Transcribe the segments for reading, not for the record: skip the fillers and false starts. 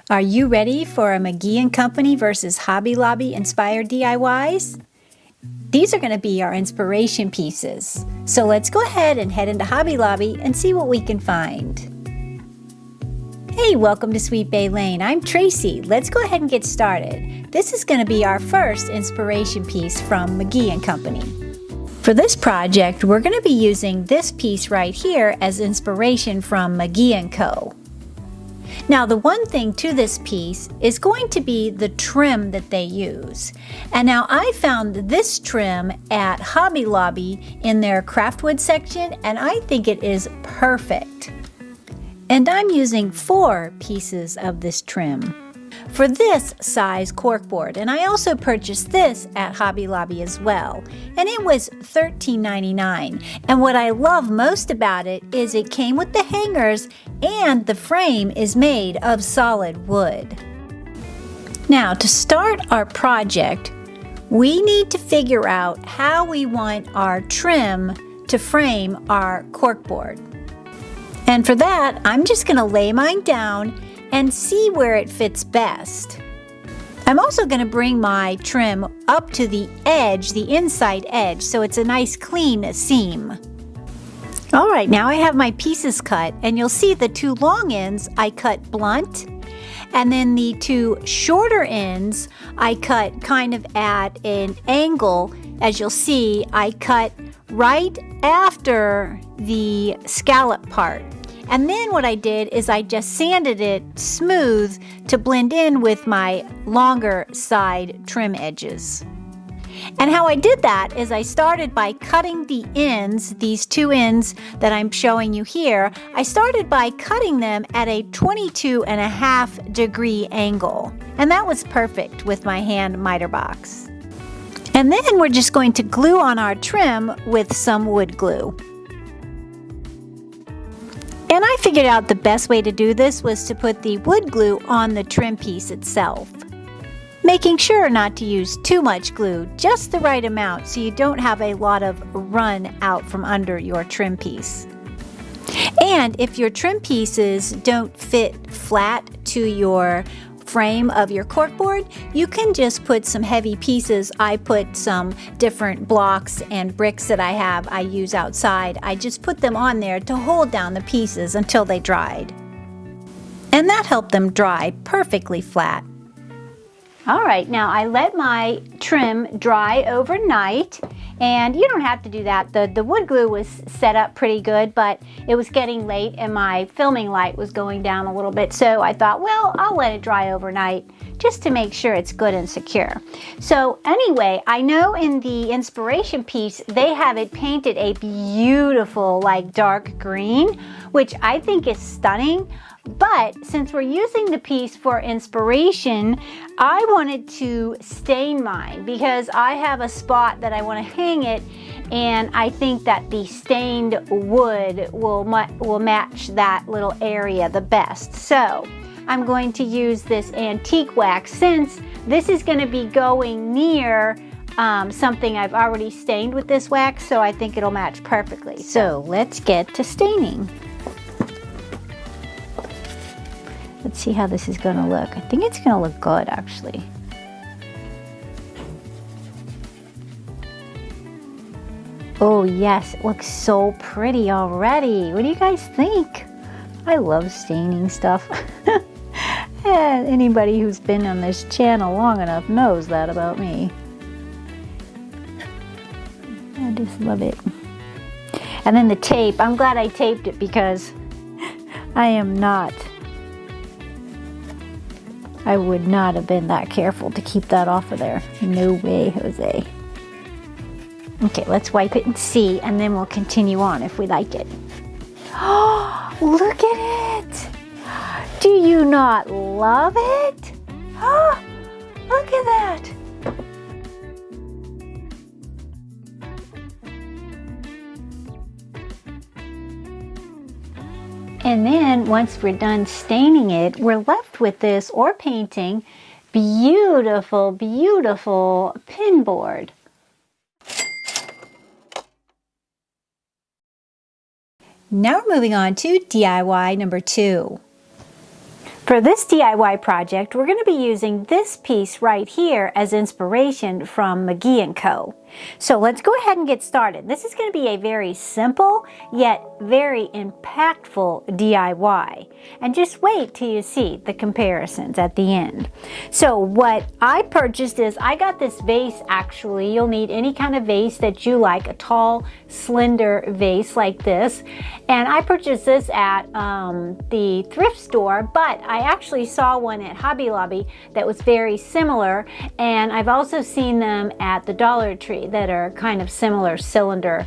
Are you ready for a McGee & Company versus Hobby Lobby inspired DIYs? These are going to be our inspiration pieces. So let's go ahead and head into Hobby Lobby and see what we can find. Hey, welcome to Sweet Bay Lane. I'm Tracy. Let's go ahead and get started. This is going to be our first inspiration piece from McGee & Company. For this project, we're going to be using this piece right here as inspiration from McGee & Co. Now, the one thing to this piece is going to be the trim that they use. And now I found this trim at Hobby Lobby in their craftwood section, and I think it is perfect. And I'm using 4 pieces of this trim for this size corkboard, and I also purchased this at Hobby Lobby as well, and it was $13.99. And what I love most about it is it came with the hangers and the frame is made of solid wood. Now, to start our project, we need to figure out how we want our trim to frame our corkboard. And for that, I'm just going to lay mine down and see where it fits best. I'm also going to bring my trim up to the edge, the inside edge, so it's a nice clean seam. All right, now I have my pieces cut, and you'll see the 2 long ends I cut blunt, and then the 2 shorter ends I cut kind of at an angle. As you'll see, I cut right after the scallop part. And then what I did is I just sanded it smooth to blend in with my longer side trim edges. And how I did that is I started by cutting the ends, these 2 ends that I'm showing you here. I started by cutting them at a 22.5 degree angle. And that was perfect with my hand miter box. And then we're just going to glue on our trim with some wood glue. And I figured out the best way to do this was to put the wood glue on the trim piece itself, making sure not to use too much glue, just the right amount so you don't have a lot of run out from under your trim piece. And if your trim pieces don't fit flat to your frame of your corkboard, you can just put some heavy pieces. I put some different blocks and bricks that I use outside. I just put them on there to hold down the pieces until they dried. And that helped them dry perfectly flat. All right, now I let my trim dry overnight, and you don't have to do that. The wood glue was set up pretty good, but it was getting late and my filming light was going down a little bit, so I thought, well, I'll let it dry overnight just to make sure it's good and secure. So anyway, I know in the inspiration piece, they have it painted a beautiful like dark green, which I think is stunning. But since we're using the piece for inspiration, I wanted to stain mine because I have a spot that I want to hang it, and I think that the stained wood will match that little area the best. So I'm going to use this antique wax since this is going to be going near something I've already stained with this wax, so I think it'll match perfectly. So let's get to staining. Let's see how this is going to look. I think it's going to look good, actually. Oh yes, it looks so pretty already. What do you guys think? I love staining stuff. Anybody who's been on this channel long enough knows that about me. I just love it. And then the tape. I'm glad I taped it because I would not have been that careful to keep that off of there. No way, Jose. Okay, let's wipe it and see, and then we'll continue on if we like it. Oh, look at it! Do you not love it? Oh, look at that! And then once we're done staining it, we're left with this, or painting, beautiful, beautiful pin board. Now we're moving on to DIY number 2. For this DIY project, we're going to be using this piece right here as inspiration from McGee & Co. So let's go ahead and get started. This is going to be a very simple yet very impactful DIY. And just wait till you see the comparisons at the end. So what I purchased is, I got this vase actually. You'll need any kind of vase that you like, a tall, slender vase like this. And I purchased this at the thrift store, but I actually saw one at Hobby Lobby that was very similar. And I've also seen them at the Dollar Tree that are kind of similar cylinder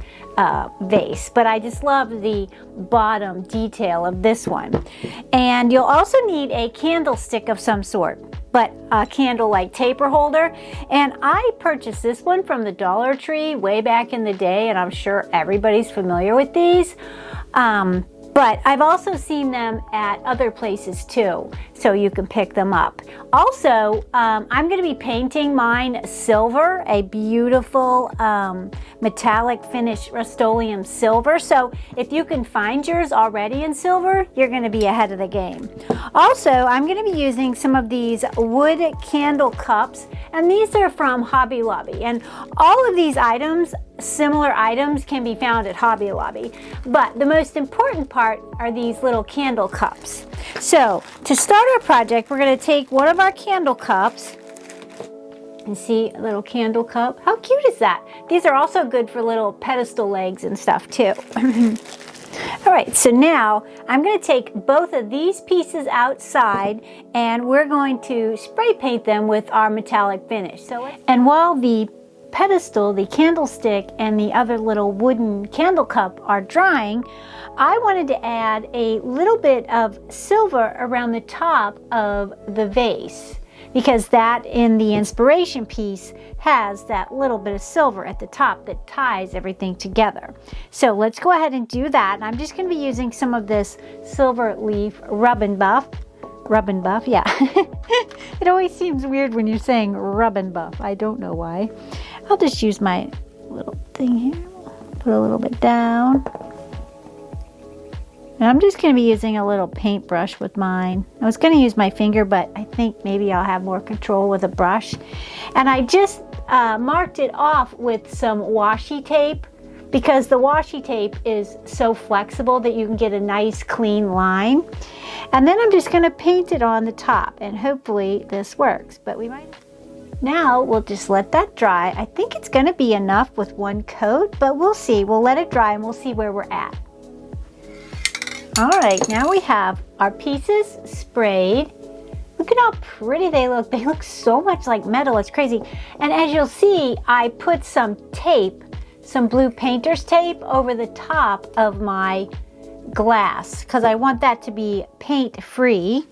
vase, but I just love the bottom detail of this one. And you'll also need a candlestick of some sort, but a candle like taper holder. And I purchased this one from the Dollar Tree way back in the day, and I'm sure everybody's familiar with these. But I've also seen them at other places too, so you can pick them up. Also, I'm going to be painting mine silver, a beautiful metallic finish Rust-Oleum silver. So if you can find yours already in silver, you're going to be ahead of the game. Also, I'm going to be using some of these wood candle cups, and these are from Hobby Lobby. And all of these items, similar items, can be found at Hobby Lobby. But the most important part are these little candle cups. So to start our project, we're going to take one of our candle cups, and see, a little candle cup. How cute is that? These are also good for little pedestal legs and stuff too. All right, so now I'm going to take both of these pieces outside, and we're going to spray paint them with our metallic finish. And while the pedestal, the candlestick, and the other little wooden candle cup are drying, I wanted to add a little bit of silver around the top of the vase, because that in the inspiration piece has that little bit of silver at the top that ties everything together. So let's go ahead and do that. And I'm just going to be using some of this silver leaf rub and buff. Rub and buff, yeah. It always seems weird when you're saying rub and buff. I don't know why. I'll just use my little thing here. Put a little bit down. And I'm just going to be using a little paintbrush with mine. I was going to use my finger, but I think maybe I'll have more control with a brush. And I just marked it off with some washi tape, because the washi tape is so flexible that you can get a nice clean line. And then I'm just going to paint it on the top, and hopefully this works, but we might. Now we'll just let that dry. I think it's going to be enough with one coat, but we'll see. We'll let it dry and we'll see where we're at. All right, now we have our pieces sprayed. Look at how pretty they look. They look so much like metal, it's crazy. And as you'll see, I put some tape, some blue painter's tape over the top of my glass, because I want that to be paint free.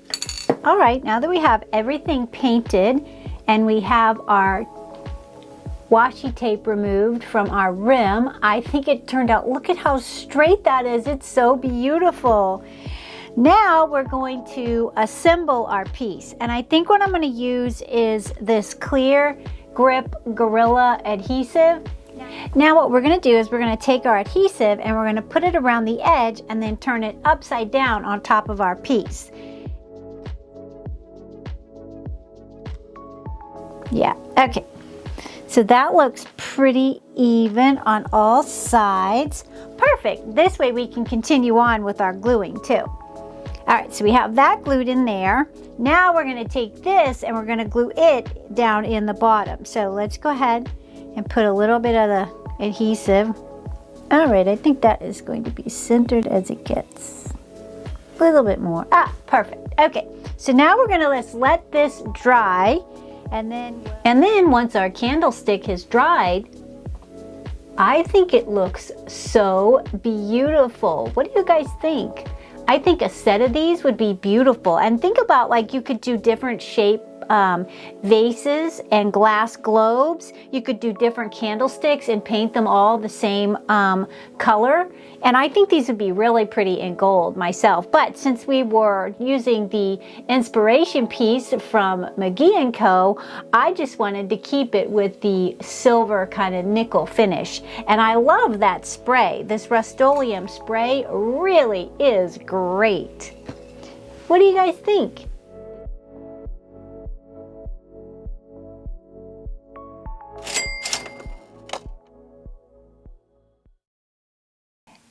All right, now that we have everything painted and we have our washi tape removed from our rim, I think it turned out, look at how straight that is. It's so beautiful. Now we're going to assemble our piece, and I think what I'm going to use is this clear grip Gorilla adhesive. Now what we're going to do is we're going to take our adhesive and we're going to put it around the edge and then turn it upside down on top of our piece. Yeah, okay. So that looks pretty even on all sides. Perfect. This way we can continue on with our gluing too. All right, so we have that glued in there. Now we're going to take this and we're going to glue it down in the bottom. So let's go ahead and put a little bit of the adhesive. All right, I think that is going to be centered as it gets. A little bit more. Ah, perfect. Okay, so now we're going to let this dry. And then once our candlestick has dried, I think it looks so beautiful. What do you guys think? I think a set of these would be beautiful. And think about, like, you could do different shape vases and glass globes. You could do different candlesticks and paint them all the same color. And I think these would be really pretty in gold myself. But since we were using the inspiration piece from McGee & Co., I just wanted to keep it with the silver kind of nickel finish. And I love that spray. This Rust-Oleum spray really is great. What do you guys think?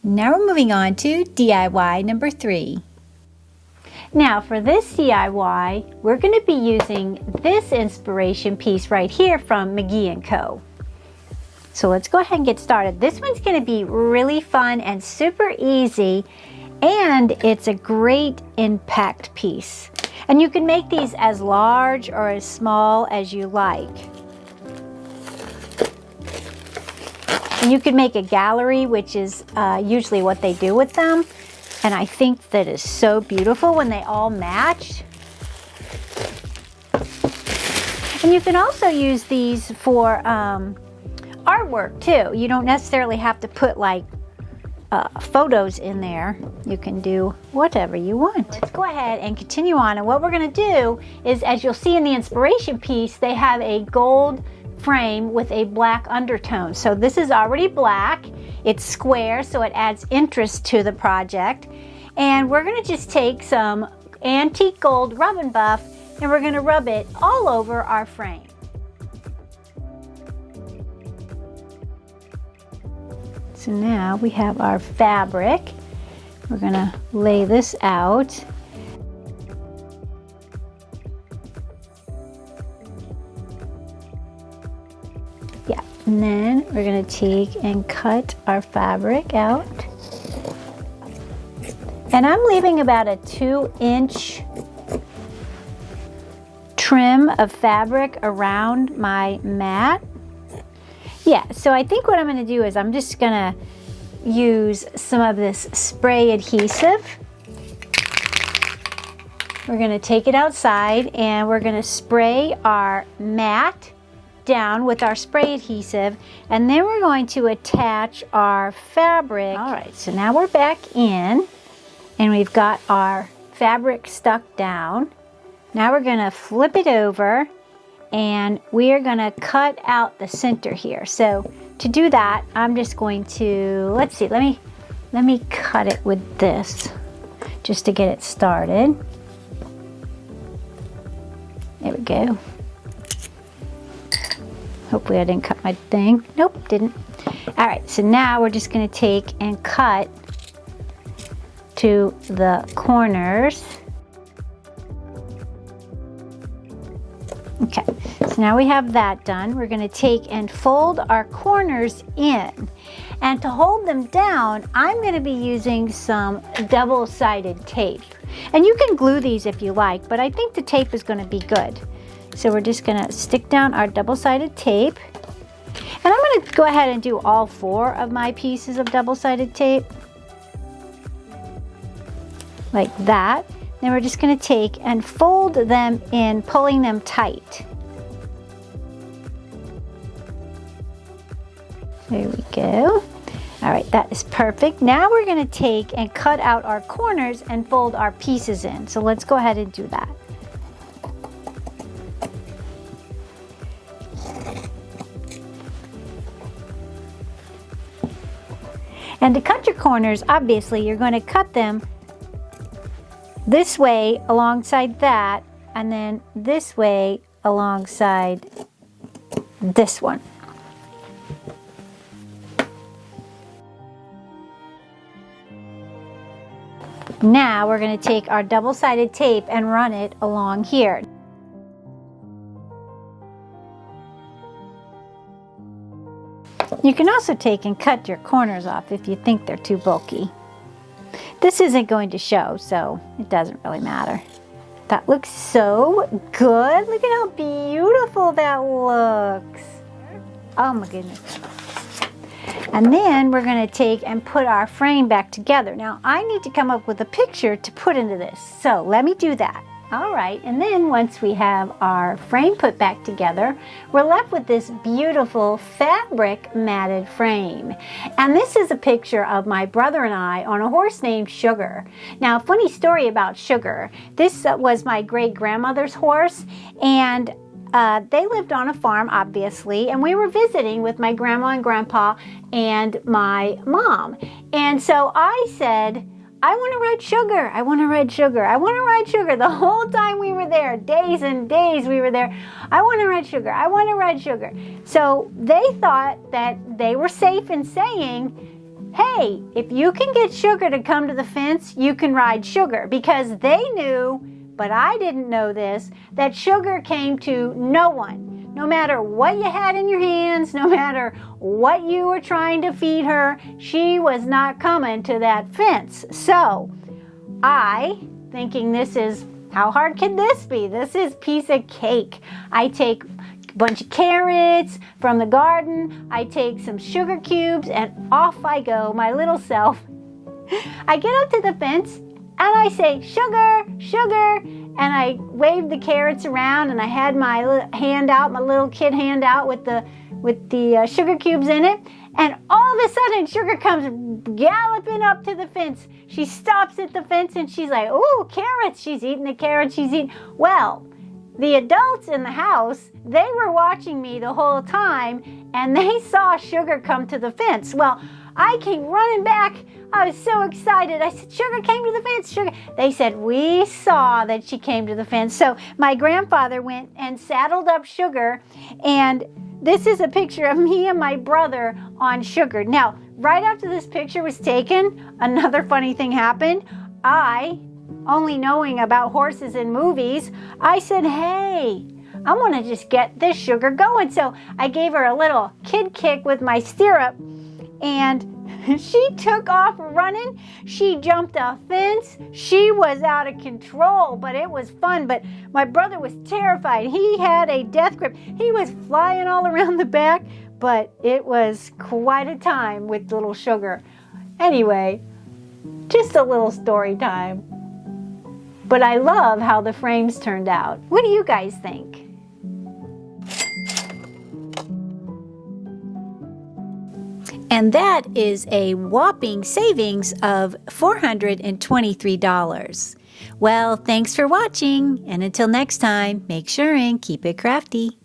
Now we're moving on to DIY number 3. Now for this DIY, we're going to be using this inspiration piece right here from MCGEE CO. So let's go ahead and get started. This one's going to be really fun and super easy, and it's a great impact piece. And you can make these as large or as small as you like. And you can make a gallery, which is usually what they do with them. And I think that is so beautiful when they all match. And you can also use these for artwork too. You don't necessarily have to put like photos in there. You can do whatever you want. Let's go ahead and continue on. And what we're going to do is, as you'll see in the inspiration piece, they have a gold frame with a black undertone. So this is already black. It's square, so it adds interest to the project. And we're going to just take some antique gold rub and buff, and we're going to rub it all over our frame. So now we have our fabric. We're going to lay this out. Yeah, and then we're going to take and cut our fabric out. And I'm leaving about a 2-inch trim of fabric around my mat. Yeah, so I think what I'm going to do is I'm just going to use some of this spray adhesive. We're going to take it outside and we're going to spray our mat down with our spray adhesive, and then we're going to attach our fabric. All right, so now we're back in and we've got our fabric stuck down. Now we're going to flip it over and we're going to cut out the center here. So to do that, I'm just going to, let's see, let me cut it with this just to get it started. There we go. Hopefully I didn't cut my thing. Nope, didn't. All right, so now we're just going to take and cut to the corners. Okay, so now we have that done. We're going to take and fold our corners in. And to hold them down, I'm going to be using some double-sided tape. And you can glue these if you like, but I think the tape is going to be good. So we're just going to stick down our double-sided tape. And I'm going to go ahead and do all 4 of my pieces of double-sided tape. Like that. Then we're just going to take and fold them in, pulling them tight. There we go. All right, that is perfect. Now we're going to take and cut out our corners and fold our pieces in. So let's go ahead and do that. And to cut your corners, obviously, you're going to cut them this way alongside that, and then this way alongside this one. Now we're going to take our double-sided tape and run it along here. You can also take and cut your corners off if you think they're too bulky. This isn't going to show, so it doesn't really matter. That looks so good. Look at how beautiful that looks. Oh my goodness. And then we're going to take and put our frame back together. Now I need to come up with a picture to put into this, so let me do that. All right, and then once we have our frame put back together, we're left with this beautiful fabric matted frame. And this is a picture of my brother and I on a horse named Sugar. Now, funny story about Sugar. This was my great-grandmother's horse, and they lived on a farm, obviously, and we were visiting with my grandma and grandpa and my mom. And so I said, I want to ride Sugar. I want to ride Sugar. I want to ride Sugar. The whole time we were there, days and days we were there, I want to ride Sugar. I want to ride Sugar. So they thought that they were safe in saying, hey, if you can get Sugar to come to the fence, you can ride Sugar, because they knew, but I didn't know this, that Sugar came to no one. No matter what you had in your hands, no matter what you were trying to feed her, she was not coming to that fence. So I, thinking this is, how hard can this be? This is piece of cake. I take a bunch of carrots from the garden, I take some sugar cubes, and off I go, my little self. I get up to the fence and I say, Sugar, Sugar, and I waved the carrots around, and I had my hand out, my little kid hand out with the sugar cubes in it, and all of a sudden Sugar comes galloping up to the fence. She stops at the fence and she's like, ooh, carrots. She's eating the carrots, she's eating. Well, the adults in the house, they were watching me the whole time, and they saw Sugar come to the fence. Well, I came running back. I was so excited. I said, Sugar came to the fence, Sugar. They said, we saw that she came to the fence. So my grandfather went and saddled up Sugar, and this is a picture of me and my brother on Sugar. Now, right after this picture was taken, another funny thing happened. I, only knowing about horses in movies, I said, hey, I want to just get this Sugar going. So I gave her a little kid kick with my stirrup, and she took off running. She jumped a fence. She was out of control, but it was fun. But my brother was terrified. He had a death grip. He was flying all around the back, but it was quite a time with little Sugar. Anyway, just a little story time. But I love how the frames turned out. What do you guys think? And that is a whopping savings of $423. Well, thanks for watching, and until next time, make sure and keep it crafty.